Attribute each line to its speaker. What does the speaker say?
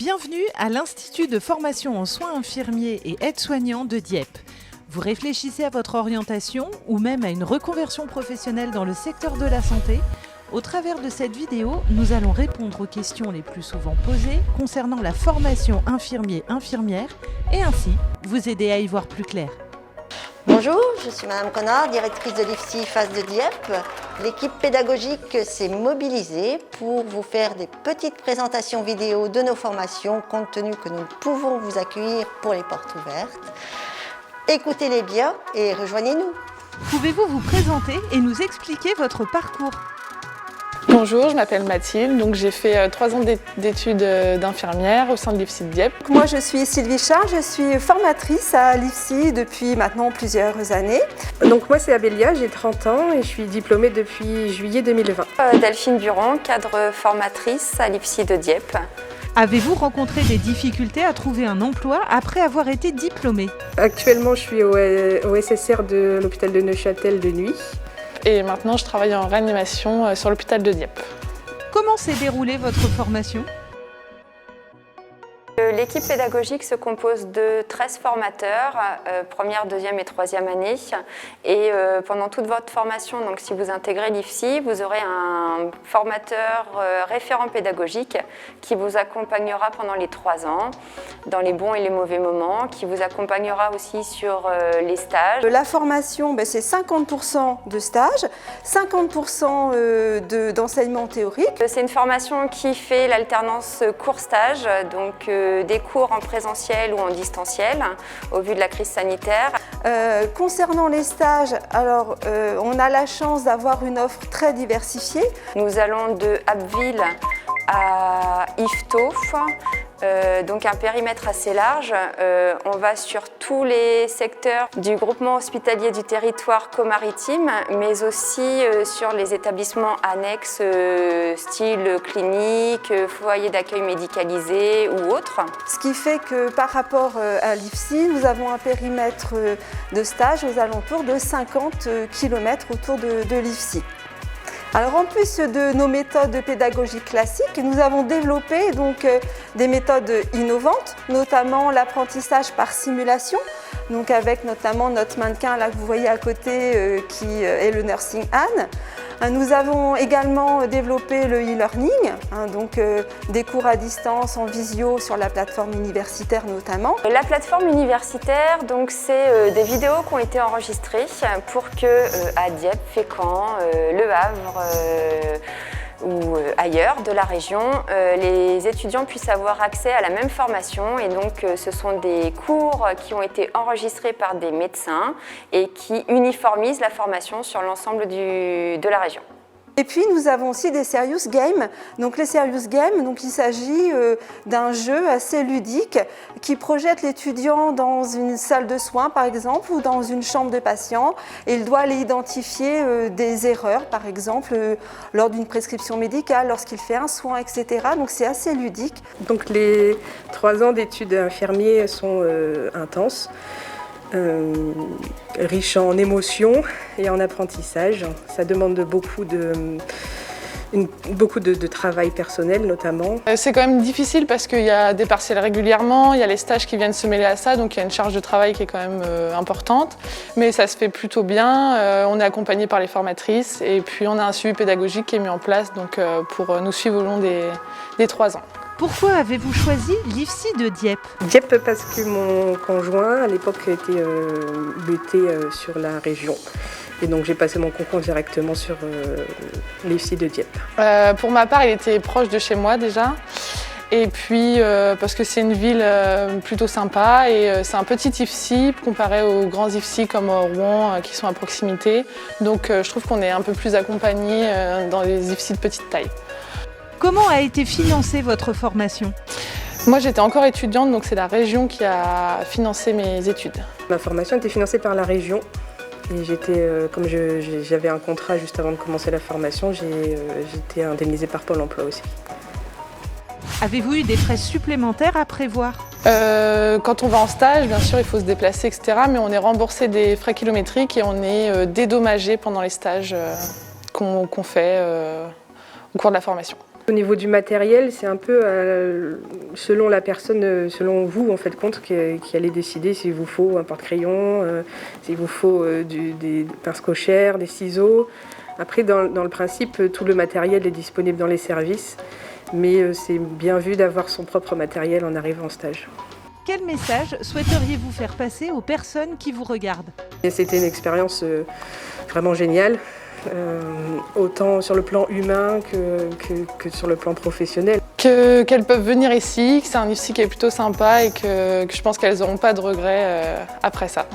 Speaker 1: Bienvenue à l'Institut de formation en soins infirmiers et aides-soignants de Dieppe. Vous réfléchissez à votre orientation ou même à une reconversion professionnelle dans le secteur de la santé? Au travers de cette vidéo, nous allons répondre aux questions les plus souvent posées concernant la formation infirmier-infirmière et ainsi vous aider à y voir plus clair.
Speaker 2: Bonjour, je suis Madame Connard, directrice de l'IFSI FAS de Dieppe. L'équipe pédagogique s'est mobilisée pour vous faire des petites présentations vidéo de nos formations, compte tenu que nous pouvons vous accueillir pour les portes ouvertes. Écoutez-les bien et rejoignez-nous.
Speaker 1: Pouvez-vous vous présenter et nous expliquer votre parcours ?
Speaker 3: Bonjour, je m'appelle Mathilde, donc j'ai fait 3 ans d'études d'infirmière au sein de l'IFSI de Dieppe.
Speaker 4: Moi je suis Sylvie Char, je suis formatrice à l'IFSI depuis maintenant plusieurs années.
Speaker 5: Donc moi c'est Abélia, j'ai 30 ans et je suis diplômée depuis juillet 2020.
Speaker 6: Delphine Buron, cadre formatrice à l'IFSI de Dieppe.
Speaker 1: Avez-vous rencontré des difficultés à trouver un emploi après avoir été diplômée ?
Speaker 5: Actuellement je suis au SSR de l'hôpital de Neuchâtel de nuit.
Speaker 3: Et maintenant, je travaille en réanimation sur l'hôpital de Dieppe.
Speaker 1: Comment s'est déroulée votre formation ?
Speaker 6: L'équipe pédagogique se compose de 13 formateurs, première, deuxième et troisième année. Et pendant toute votre formation, donc si vous intégrez l'IFSI, vous aurez un formateur référent pédagogique qui vous accompagnera pendant les 3 ans, dans les bons et les mauvais moments, qui vous accompagnera aussi sur les stages.
Speaker 4: La formation, c'est 50% de stages, 50% d'enseignement théorique.
Speaker 6: C'est une formation qui fait l'alternance cours-stage, donc des cours en présentiel ou en distanciel au vu de la crise sanitaire.
Speaker 4: Concernant les stages, alors on a la chance d'avoir une offre très diversifiée.
Speaker 6: Nous allons de Abbeville à Yvetot, donc un périmètre assez large. On va sur tous les secteurs du groupement hospitalier du territoire comaritime, mais aussi sur les établissements annexes style clinique, foyer d'accueil médicalisé ou autres.
Speaker 4: Ce qui fait que par rapport à l'IFSI, nous avons un périmètre de stage aux alentours de 50 km autour de l'IFSI. Alors en plus de nos méthodes pédagogiques classiques, nous avons développé donc des méthodes innovantes, notamment l'apprentissage par simulation, donc avec notamment notre mannequin là que vous voyez à côté qui est le Nursing Anne. Nous avons également développé le e-learning, donc des cours à distance en visio sur la plateforme universitaire notamment.
Speaker 6: La plateforme universitaire, donc c'est des vidéos qui ont été enregistrées pour que à Dieppe, Fécamp, Le Havre ou ailleurs de la région, les étudiants puissent avoir accès à la même formation et donc ce sont des cours qui ont été enregistrés par des médecins et qui uniformisent la formation sur l'ensemble de la région.
Speaker 4: Et puis nous avons aussi des serious games. Donc les serious games, donc il s'agit d'un jeu assez ludique qui projette l'étudiant dans une salle de soins par exemple ou dans une chambre de patient et il doit aller identifier des erreurs par exemple lors d'une prescription médicale, lorsqu'il fait un soin, etc. Donc c'est assez ludique.
Speaker 5: Donc les 3 ans d'études infirmiers sont intenses. Riche en émotions et en apprentissage. Ça demande beaucoup de travail personnel notamment.
Speaker 3: C'est quand même difficile parce qu'il y a des partiels régulièrement, il y a les stages qui viennent se mêler à ça, donc il y a une charge de travail qui est quand même importante. Mais ça se fait plutôt bien, on est accompagné par les formatrices et puis on a un suivi pédagogique qui est mis en place donc, pour nous suivre au long des 3 ans.
Speaker 1: Pourquoi avez-vous choisi l'IFSI de Dieppe ?
Speaker 5: Dieppe parce que mon conjoint à l'époque était buté sur la région. Et donc j'ai passé mon concours directement sur l'IFSI de Dieppe.
Speaker 3: Pour ma part, il était proche de chez moi déjà. Et puis parce que c'est une ville plutôt sympa et c'est un petit IFSI comparé aux grands IFSI comme Rouen qui sont à proximité. Donc je trouve qu'on est un peu plus accompagné dans les IFSI de petite taille.
Speaker 1: Comment a été financée votre formation ?
Speaker 3: Moi j'étais encore étudiante, donc c'est la région qui a financé mes études.
Speaker 5: Ma formation était financée par la région. Et comme j'avais un contrat juste avant de commencer la formation, j'étais indemnisée par Pôle emploi aussi.
Speaker 1: Avez-vous eu des frais supplémentaires à prévoir ?
Speaker 3: Quand on va en stage, bien sûr, il faut se déplacer, etc. Mais on est remboursé des frais kilométriques et on est dédommagé pendant les stages qu'on fait au cours de la formation.
Speaker 5: Au niveau du matériel, c'est un peu selon la personne, selon vous en fait compte, qui allez décider s'il vous faut un porte-crayon, s'il vous faut des pinces cochères, des ciseaux. Après, dans le principe, tout le matériel est disponible dans les services, mais c'est bien vu d'avoir son propre matériel en arrivant en stage.
Speaker 1: Quel message souhaiteriez-vous faire passer aux personnes qui vous regardent?
Speaker 5: C'était une expérience vraiment géniale. Autant sur le plan humain que sur le plan professionnel.
Speaker 3: Qu'elles peuvent venir ici, que c'est un IFSI qui est plutôt sympa et que je pense qu'elles n'auront pas de regrets après ça.